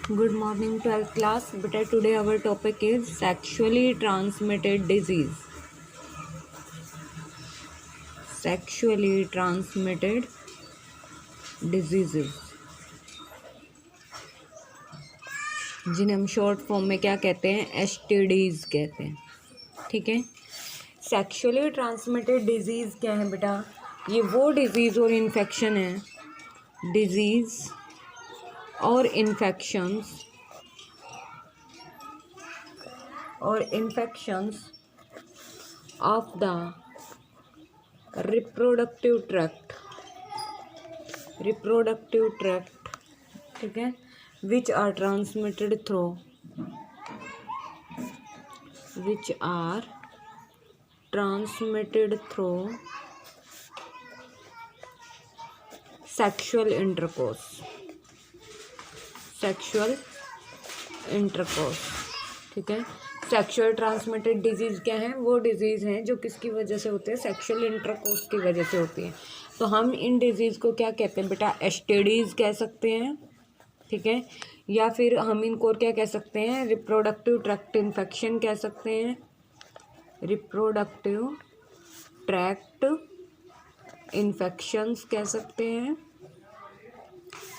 Good morning, 12th class. Beta, today our topic is sexually transmitted disease. Sexually transmitted diseases, जिन्हें हम short form में क्या कहते हैं, एसटीडीज कहते हैं. ठीक है. सेक्सुअली ट्रांसमिटेड डिजीज़ क्या है बेटा? ये वो डिजीज़ और इन्फेक्शन है, डिजीज़ और infections of the reproductive tract, ठीक है, which are transmitted through sexual intercourse. ठीक है. सेक्सुअल ट्रांसमिटेड डिजीज़ क्या है? वो डिजीज़ हैं जो किसकी वजह से होते हैं? सेक्सुअल इंटरकोर्स की वजह से होती हैं. तो हम इन डिजीज़ को क्या कहते हैं बेटा? एसटीडीज़ कह सकते हैं. ठीक है. या फिर हम इनको क्या कह सकते हैं? रिप्रोडक्टिव ट्रैक्ट इन्फेक्शन कह सकते हैं. रिप्रोडक्टिव ट्रैक्ट इन्फेक्शंस कह सकते हैं.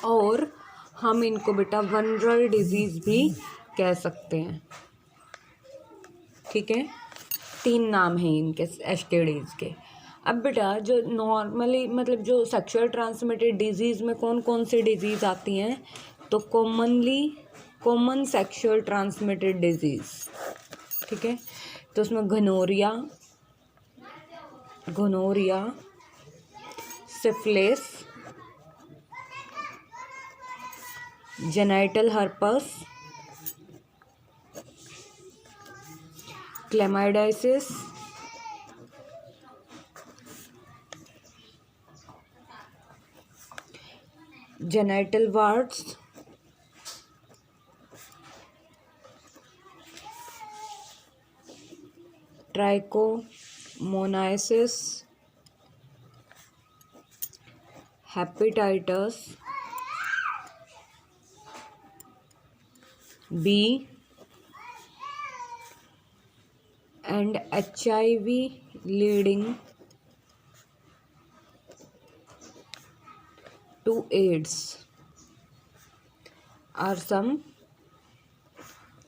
और हम इनको बेटा वनरल डिजीज़ भी कह सकते हैं. ठीक है. 3 नाम हैं इनके एसटीडीज़ के. अब बेटा जो नॉर्मली मतलब जो सेक्सुअल ट्रांसमिटेड डिजीज़ में कौन कौन सी डिजीज़ आती हैं? तो कॉमन सेक्सुअल ट्रांसमिटेड डिजीज़. ठीक है. तो उसमें gonorrhoea, syphilis, genital herpes, chlamydiasis, genital warts, trichomoniasis, hepatitis B and HIV leading to AIDS are some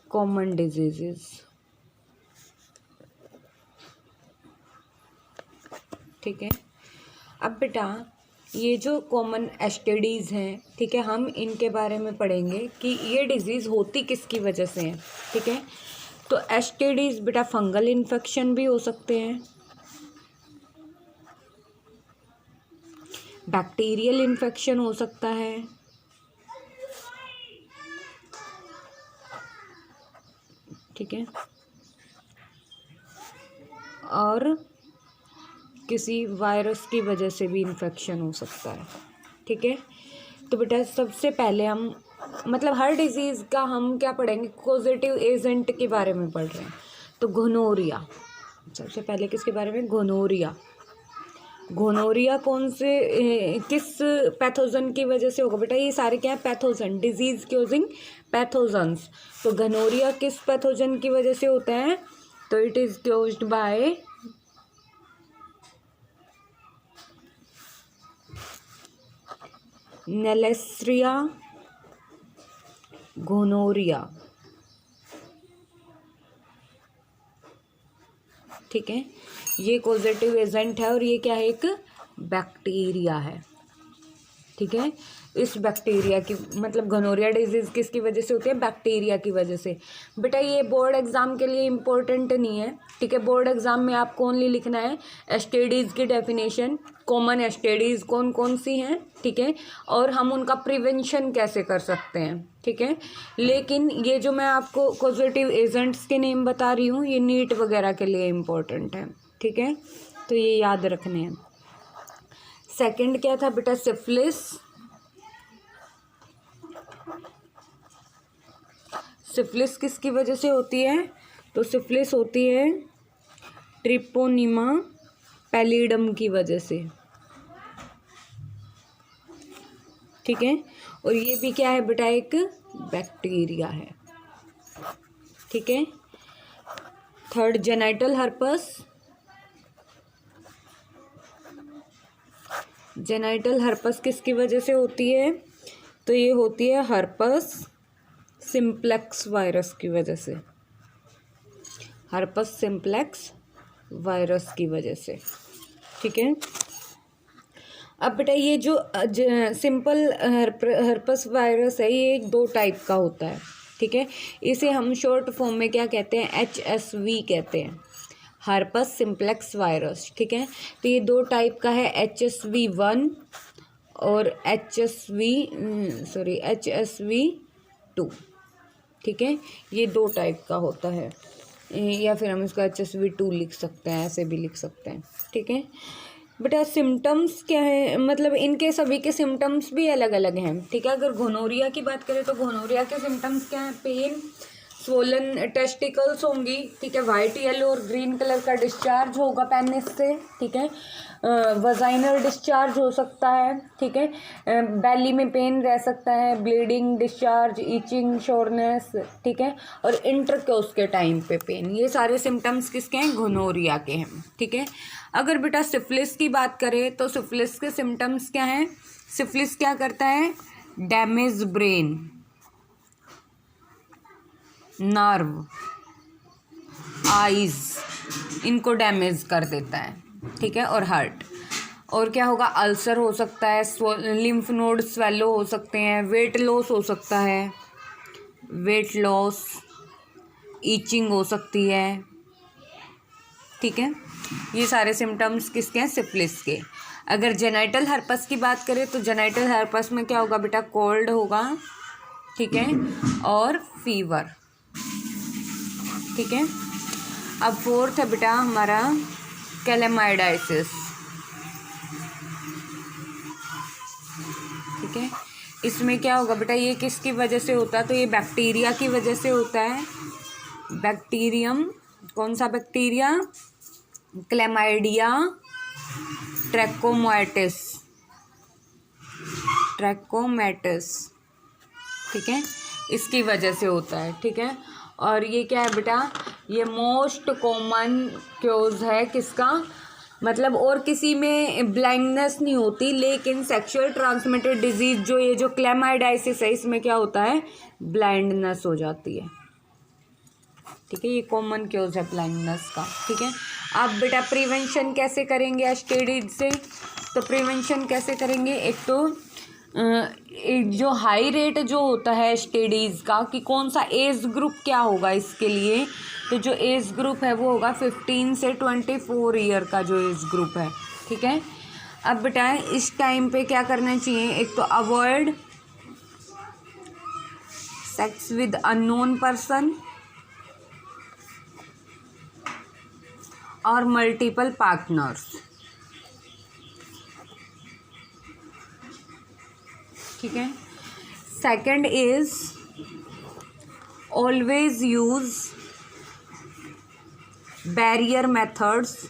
common diseases. ठीक है. अब बेटा ये जो कॉमन एसटीडीज़ हैं, ठीक है, हम इनके बारे में पढ़ेंगे कि ये डिजीज़ होती किसकी वजह से है. ठीक है. तो एसटीडीज़ बेटा फंगल इन्फेक्शन भी हो सकते हैं, बैक्टीरियल इन्फेक्शन हो सकता है, ठीक है, और किसी वायरस की वजह से भी इन्फेक्शन हो सकता है. ठीक है. तो बेटा सबसे पहले हम मतलब हर डिजीज़ का हम क्या पढ़ेंगे? कॉजेटिव एजेंट के बारे में पढ़ रहे हैं. तो गोनोरिया सबसे पहले किसके बारे में? गोनोरिया कौन से किस पैथोजन की वजह से होगा बेटा? ये सारे क्या है? Pathogen, disease causing pathogens. तो गोनोरिया किस पैथोजन की वजह से होता है? तो it is caused by Neisseria gonorrhoea. ठीक है. ये कॉजेटिव एजेंट है और ये क्या है? एक बैक्टीरिया है. ठीक है. इस बैक्टीरिया की मतलब गोनोरिया डिजीज़ किसकी वजह से होती है? बैक्टीरिया की वजह से. बेटा ये बोर्ड एग्ज़ाम के लिए इम्पोर्टेंट नहीं है. ठीक है. बोर्ड एग्ज़ाम में आपको ओनली लिखना है एसटीडीज़ की डेफिनेशन, कॉमन एसटीडीज़ कौन कौन सी हैं, ठीक है, और हम उनका प्रिवेंशन कैसे कर सकते हैं. ठीक है. लेकिन ये जो मैं आपको कॉजेटिव एजेंट्स के नेम बता रही हूँ ये नीट वगैरह के लिए इम्पोर्टेंट है. ठीक है. तो ये याद रखने हैं. सेकंड क्या था बेटा? सिफिलिस किसकी वजह से होती है? तो सिफिलिस होती है ट्रिपोनिमा पैलिडम की वजह से. ठीक है. और ये भी क्या है बेटा? एक बैक्टीरिया है, ठीक है। Third, genital herpes. Genital herpes किसकी वजह से होती है? तो ये होती है हर्पस सिम्प्लेक्स वायरस की वजह से, हर्पस सिम्प्लेक्स वायरस की वजह से, ठीक है। अब बेटा ये जो सिंपल हर्पस वायरस है ये 2 टाइप का होता है, ठीक है। इसे हम शॉर्ट फॉर्म में क्या कहते हैं? HSV कहते हैं, हर्पस सिम्प्लेक्स वायरस, ठीक है। तो ये 2 टाइप का है, HSV1 और HSV2, ठीक है। ये 2 टाइप का होता है, या फिर हम इसका HSV2 लिख सकते हैं, ऐसे भी लिख सकते हैं, ठीक है। बेटा सिम्टम्स क्या है? मतलब इनके सभी के सिम्टम्स भी अलग अलग हैं, ठीक है। अगर गोनोरिया की बात करें तो गोनोरिया के सिम्टम्स क्या हैं? पेन, स्वोलन टेस्टिकल्स होंगी, ठीक है। वाइट, येलो और ग्रीन कलर का डिस्चार्ज होगा पेनिस से, ठीक है। वजाइनल डिस्चार्ज हो सकता है, ठीक है। बेली में पेन रह सकता है, ब्लीडिंग, डिस्चार्ज, ईचिंग, शोरनेस, ठीक है। और इंटरकोर्स के टाइम पे पेन, ये सारे सिम्टम्स किसके हैं? गोनोरिया के हैं, ठीक है। अगर बेटा सिफिलिस की बात करें तो सिफिलिस के सिम्टम्स क्या हैं? सिफिलिस क्या करता है? डैमेज ब्रेन, नर्व, आईज, इनको डैमेज कर देता है, ठीक है। और हार्ट। और क्या होगा? अल्सर हो सकता है, लिम्फ नोड स्वेलो हो सकते हैं, वेट लॉस हो सकता है, वेट लॉस, ईचिंग हो सकती है, ठीक है। ये सारे सिम्टम्स किसके हैं? सिफिलिस के। अगर जेनाइटल हर्पस की बात करें तो जेनाइटल हर्पस में क्या होगा बेटा? कोल्ड होगा, ठीक है, और फीवर, ठीक है। अब 4th है बेटा हमारा क्लेमाइडाइसिस, ठीक है। इसमें क्या होगा बेटा? ये किसकी वजह से होता है? तो ये बैक्टीरिया की वजह से होता है, बैक्टीरियम। कौन सा बैक्टीरिया? क्लेमाइडिया ट्रैकोमैटिस, ट्रैकोमैटिस, ठीक है, इसकी वजह से होता है, ठीक है। और ये क्या है बेटा? ये मोस्ट कॉमन क्योज है किसका? मतलब और किसी में ब्लाइंडनेस नहीं होती, लेकिन सेक्सुअल ट्रांसमिटेड डिजीज जो ये जो क्लेमाइडाइसिस है इसमें क्या होता है? ब्लाइंडनेस हो जाती है, ठीक है। ये कॉमन क्योज है ब्लाइंडनेस का, ठीक है। अब बेटा प्रिवेंशन कैसे करेंगे एस्टेरिड से? तो प्रिवेंशन कैसे करेंगे? एक तो जो हाई रेट जो होता है एस्टेडीज़ का, कि कौन सा एज ग्रुप क्या होगा इसके लिए? तो जो एज ग्रुप है वो होगा 15 से 24 ईयर का जो एज ग्रुप है, ठीक है। अब बेटा इस टाइम पे क्या करना चाहिए? एक तो avoid sex with unknown person और मल्टीपल पार्टनर्स, ठीक है। Second is always use barrier methods.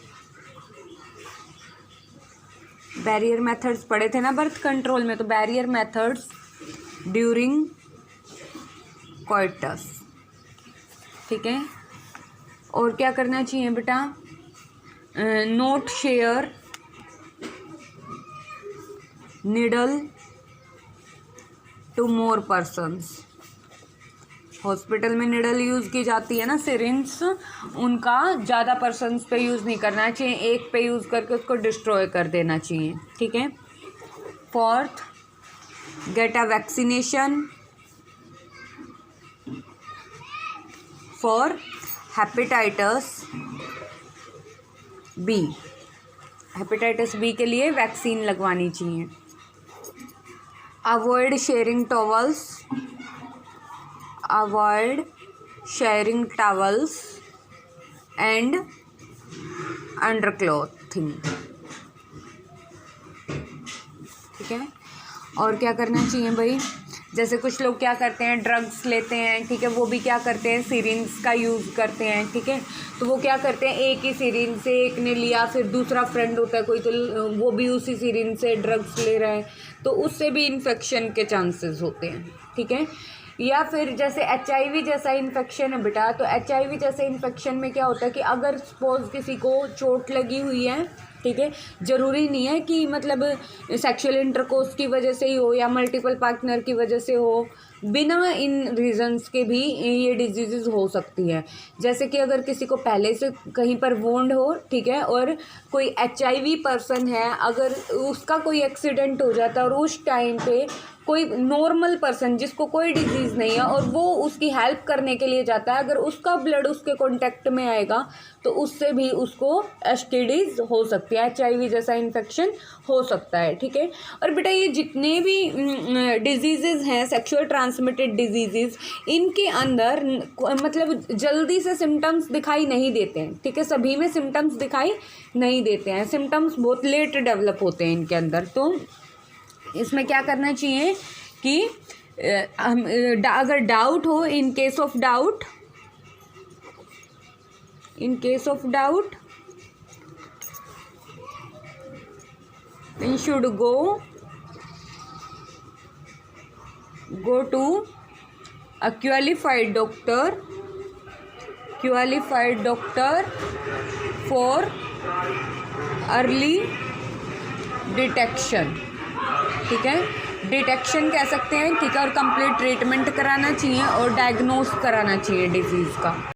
Barrier methods पढ़े थे ना बर्थ कंट्रोल में, तो बैरियर मेथड्स ड्यूरिंग कोइटस, ठीक है। और क्या करना चाहिए बेटा? Not share needle to more persons. Hospital में निडल यूज़ की जाती है ना, सिरिंज, उनका ज़्यादा पर्सन्स पे यूज़ नहीं करना चाहिए, एक पे यूज़ करके उसको डिस्ट्रॉय कर देना चाहिए, ठीक है। 4th, get a vaccination for hepatitis B. Hepatitis B के लिए वैक्सीन लगवानी चाहिए। Avoid sharing towels, avoid sharing towels and under clothing, ठीक है। और क्या करना चाहिए भाई? जैसे कुछ लोग क्या करते हैं, ड्रग्स लेते हैं, ठीक है, वो भी क्या करते हैं? सिरिंज का यूज़ करते हैं, ठीक है। तो वो क्या करते हैं? एक ही सिरिंज से एक ने लिया, फिर दूसरा फ्रेंड होता है कोई, तो वो भी उसी सिरिंज से ड्रग्स ले रहा है, तो उससे भी इन्फेक्शन के चांसेस होते हैं, ठीक है। या फिर जैसे HIV जैसा इन्फेक्शन है बेटा, तो HIV जैसे इन्फेक्शन में क्या होता है कि अगर सपोज किसी को चोट लगी हुई है, ठीक है, ज़रूरी नहीं है कि मतलब सेक्सुअल इंटरकोर्स की वजह से ही हो या मल्टीपल पार्टनर की वजह से हो, बिना इन रीजंस के भी ये डिजीज़ हो सकती है। जैसे कि अगर किसी को पहले से कहीं पर वोंड हो, ठीक है, और कोई HIV पर्सन है, अगर उसका कोई एक्सीडेंट हो जाता है और उस टाइम पे कोई नॉर्मल पर्सन जिसको कोई डिजीज़ नहीं है और वो उसकी हेल्प करने के लिए जाता है, अगर उसका ब्लड उसके कांटेक्ट में आएगा तो उससे भी उसको STDs हो सकती है, HIV जैसा इन्फेक्शन हो सकता है, ठीक है। और बेटा ये जितने भी डिजीज़ हैं, सेक्सुअल ट्रांसमिटेड डिजीज़, इनके अंदर मतलब जल्दी से सिम्टम्स दिखाई नहीं देते हैं, ठीक है, सभी में सिम्टम्स दिखाई नहीं देते हैं, सिम्टम्स बहुत लेट डेवलप होते हैं इनके अंदर। तो इसमें क्या करना चाहिए कि हम अगर डाउट हो, in case of doubt you should go to a qualified doctor for early detection, ठीक है, डिटेक्शन कह सकते हैं, ठीक है, और कंप्लीट ट्रीटमेंट कराना चाहिए और डायग्नोस कराना चाहिए डिजीज़ का।